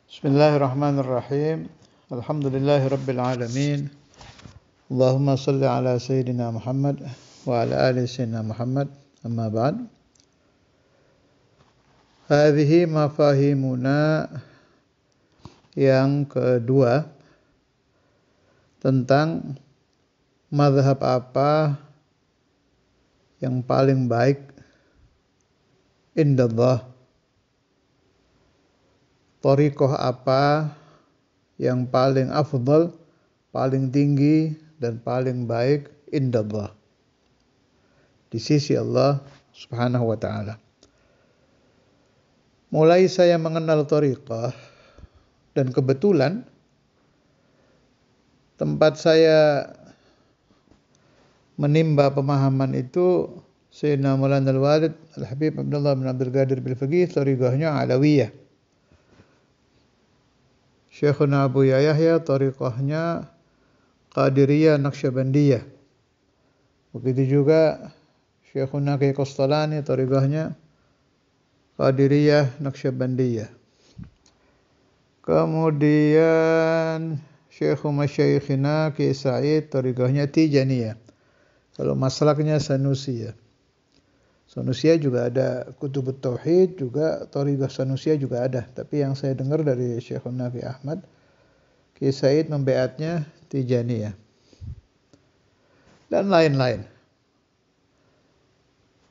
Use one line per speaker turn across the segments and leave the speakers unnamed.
Bismillahirrahmanirrahim. Alhamdulillahi rabbil alamin. Allahumma salli ala sayyidina Muhammad wa ala ali sayyidina Muhammad. Amma ba'd. Hadhihi mafahimuna yang kedua tentang mazhab apa yang paling baik indallah. Thariqah apa yang paling afdal, paling tinggi dan paling baik indallah, di sisi Allah Subhanahu wa taala. Mulai saya mengenal thariqah dan kebetulan tempat saya menimba pemahaman itu Sayyidina Maulana Al-Walid Al-Habib Abdullah bin Abdul Qadir Bil-Faqih, thariqahnya Alawiyah. Syekhuna Abu Yahya thariqahnya Qadiriyah Naqsyabandiyah. Begitu juga Syekhuna Kiai Qastalani thariqahnya Qadiriyah Naqsyabandiyah. Kemudian Syekhu Masyaikhina Kiai Said thariqahnya Tijaniyah. Kalau maslaknya Sanusiyah. Sanusiyah juga ada Kutubut Tauhid, juga thariqah Sanusiyah juga ada. Tapi yang saya dengar dari Syekhuna Kiai Ahmad, Kiai Said membeatnya Tijaniyah. Dan lain-lain.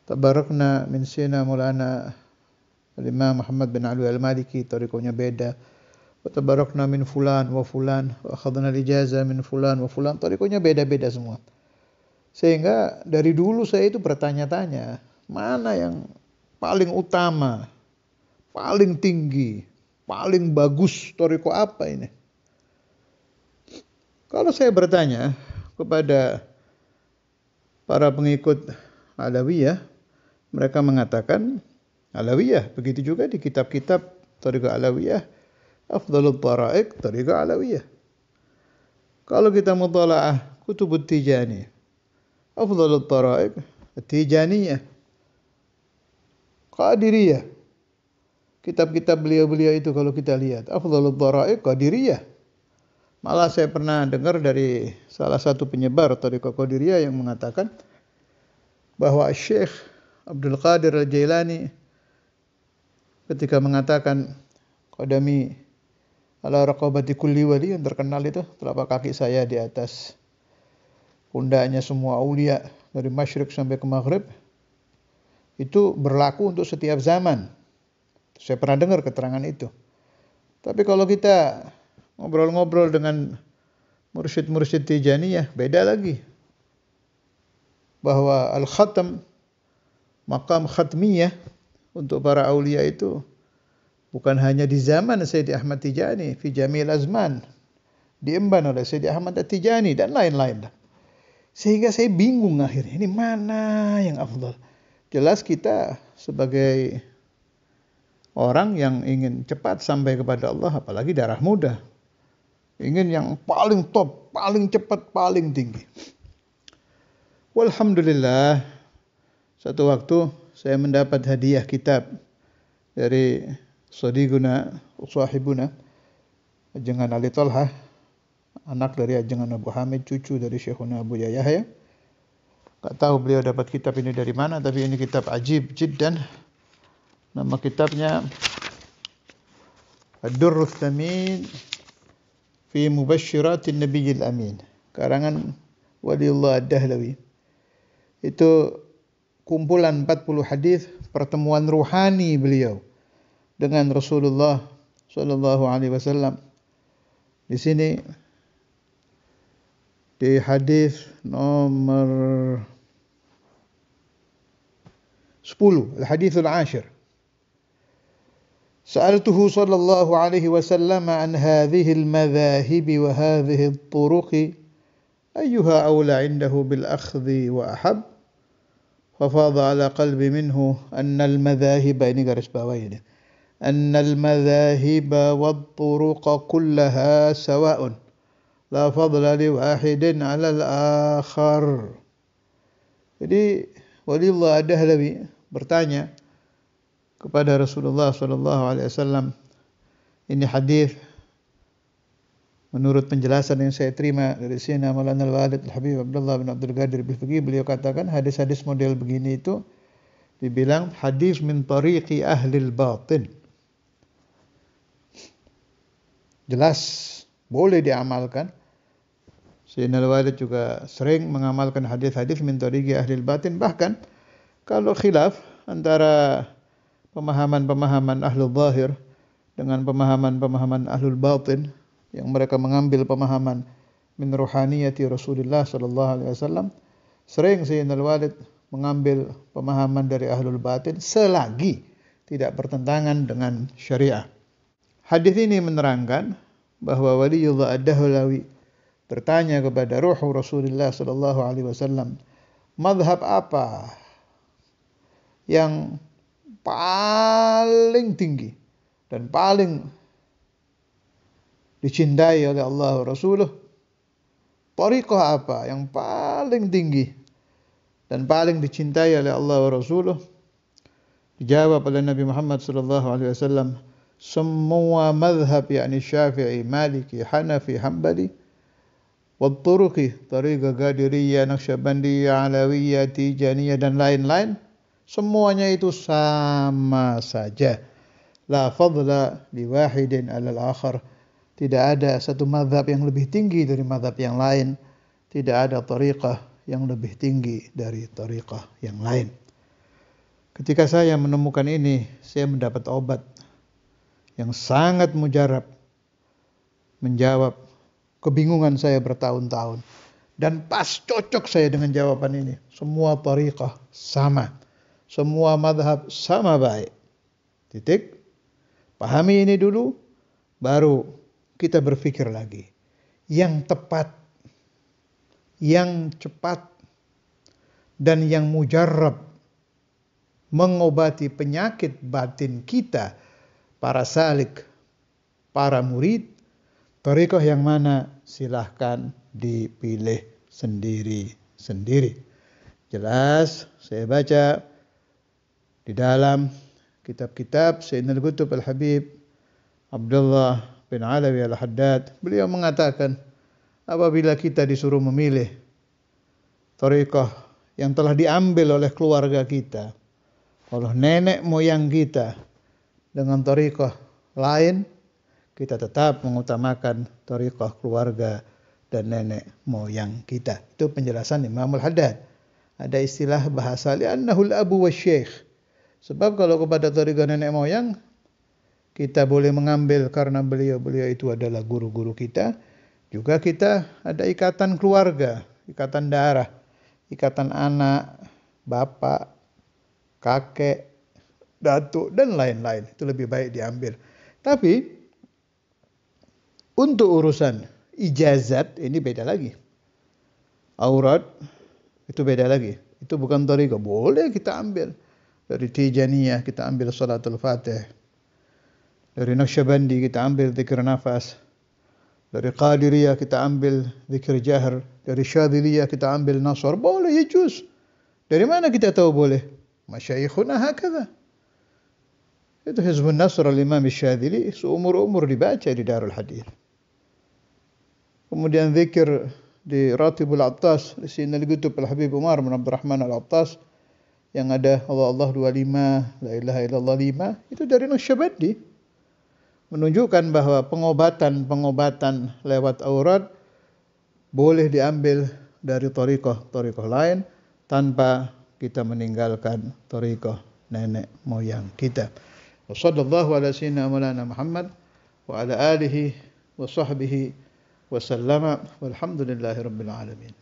Tabarakna min sina Maulana Al-Imam Muhammad bin Ali Al-Maliki, thariqahnya beda. Wa tabarakna min fulan wa fulan, wa akhadna al-ijazah min fulan wa fulan, thariqahnya beda-beda semua. Sehingga dari dulu saya itu bertanya-tanya, mana yang paling utama, paling tinggi, paling bagus, thariqah apa ini? Kalau saya bertanya kepada para pengikut Alawiyah, mereka mengatakan Alawiyah. Begitu juga di kitab-kitab thariqah Alawiyah, afdhalul thara'iq thariqah Alawiyah. Kalau kita muthala'ah Kutubut Tijani, afdhalul thara'iq Tijaniyah, Qadiriyah. Kitab-kitab beliau-beliau itu kalau kita lihat, afdhalul thara'iq Qadiriyah. Malah saya pernah dengar dari salah satu penyebar thariqah Qadiriyah yang mengatakan bahwa Syekh Abdul Qadir Al-Jailani ketika mengatakan qadami ala raqabati kulli wali, yang terkenal itu telapak kaki saya di atas pundaknya semua aulia dari masyriq sampai ke maghrib, itu berlaku untuk setiap zaman. Saya pernah dengar keterangan itu. Tapi kalau kita ngobrol-ngobrol dengan mursyid-mursyid Tijaniyah, beda lagi. Bahwa al-khatam, maqam khatmiyah untuk para aulia itu bukan hanya di zaman Sayyidi Ahmad Tijani, fi jamil azman, diemban oleh Sayyidi Ahmad Tijani dan lain-lain. Sehingga saya bingung akhirnya, ini mana yang afdal? Jelas kita sebagai orang yang ingin cepat sampai kepada Allah, apalagi darah muda, ingin yang paling top, paling cepat, paling tinggi. Walhamdulillah, satu waktu saya mendapat hadiah kitab dari Sadiquna, Sahibuna, Ajengan Ali Talha, anak dari Ajengan Abu Hamid, cucu dari Syekhuna Abu Yahya. Tak tahu beliau dapat kitab ini dari mana, tapi ini kitab ajib jiddan. Nama kitabnya Ad-Durrul Thamin fi Mubashshiratin Nabiyil Amin, karangan Waliullah Ad-Dahlawi. Itu kumpulan 40 hadis pertemuan ruhani beliau dengan Rasulullah sallallahu alaihi wasallam. Di sini di hadis nomor 10, al-hadithul ashir. Sa'altuhu sallallahu alaihi wasallam an hadhihi al-madhahib wa hadhihi al-turuq ayyuha awla 'indahu bil akhdhi wa ahab. ففاض على قلبي منه أن المذاهب، ini garis bawah ini, أن المذاهب والطرق كلها سواء لا فضل لواحد على الآخر. Jadi Waliullah Ad-Dahlawi bertanya kepada Rasulullah sallallahu alaihi wasallam, Ini hadis menurut penjelasan yang saya terima dari Sayyidina Maulana Al-Walid Al-Habib Abdullah bin Abdul Qadir Al-Fiqi, beliau katakan hadis-hadis model begini itu dibilang hadis min tariqi ahlil batin. Jelas boleh diamalkan. Sayyidina Al-Walid juga sering mengamalkan hadis-hadis min tariqi ahlil batin. Bahkan kalau khilaf antara pemahaman-pemahaman ahlul zahir dengan pemahaman-pemahaman ahlul batin, yang mereka mengambil pemahaman min ruhaniyati Rasulullah sallallahu alaihi wasallam, sering Sayyidina Al-Walid mengambil pemahaman dari ahlul batin selagi tidak bertentangan dengan syariah. Hadis ini menerangkan bahwa Waliullah Ad-Dahlawi bertanya kepada ruh Rasulullah sallallahu alaihi wasallam, mazhab apa yang paling tinggi dan paling dicintai oleh Allah Rasulullah? Thariqah apa yang paling tinggi dan paling dicintai oleh Allah Rasulullah? Dijawab oleh Nabi Muhammad sallallahu alaihi wasallam, semua mazhab, yakni Syafi'i, Maliki, Hanafi, Hambali, wal turuqi, tariqah Qadiriyah, Naqsyabandiyah, Alawiyah, Tijaniyah dan lain-lain, semuanya itu sama saja. La fadla li wahidin 'alal akhar. Tidak ada satu mazhab yang lebih tinggi dari mazhab yang lain. Tidak ada tariqah yang lebih tinggi dari tariqah yang lain. Ketika saya menemukan ini, saya mendapat obat yang sangat mujarab menjawab kebingungan saya bertahun-tahun. Dan pas cocok saya dengan jawaban ini. Semua tariqah sama. Semua mazhab sama baik. Titik. Pahami ini dulu, baru kita berpikir lagi. Yang tepat, yang cepat, dan yang mujarab mengobati penyakit batin kita, para salik, para murid, thariqah yang mana silahkan dipilih sendiri-sendiri. Jelas saya baca di dalam kitab-kitab Sayyidina Al-Qutb Al-Habib Abdullah bin Alawi Al-Haddad, beliau mengatakan apabila kita disuruh memilih thariqah yang telah diambil oleh keluarga kita, oleh nenek moyang kita, dengan thariqah lain, kita tetap mengutamakan thariqah keluarga dan nenek moyang kita. Itu penjelasan Imam Al-Haddad. Ada istilah bahasa li'annahul abu wa syekh. Sebab kalau kepada thariqah nenek moyang, kita boleh mengambil karena beliau itu adalah guru-guru kita. Juga kita ada ikatan keluarga, ikatan darah, ikatan anak, bapak, kakek, datuk, dan lain-lain. Itu lebih baik diambil. Tapi untuk urusan ijazat ini beda lagi. Aurat itu beda lagi. Itu bukan thariqah. Boleh kita ambil. Dari Tijaniyah kita ambil Salatul Fatih. Dari Naqsyabandi kita ambil zikir nafas. Dari Qadiriyah kita ambil zikir jahr. Dari Syadziliyah kita ambil nasar. Boleh, ya juz. Dari mana kita tahu boleh? Masyayikhuna hakadha. Itu Hizbun Nasr al-Imam Syadzili seumur-umur dibaca di Darul Hadith. Kemudian zikir di Ratibul Attas, di sini Al-Qutb Al-Habib Umar bin Abdurrahman Al-Attas, yang ada Allah 25, la ilaha illallah 5, itu dari Naqsyabandi. Menunjukkan bahwa pengobatan lewat aurat boleh diambil dari thariqah lain tanpa kita meninggalkan thariqah nenek moyang kita. Wassallallahu ala sayyidina Maulana Muhammad wa ala alihi wa sahbihi wa sallama walhamdulillahi rabbil alamin.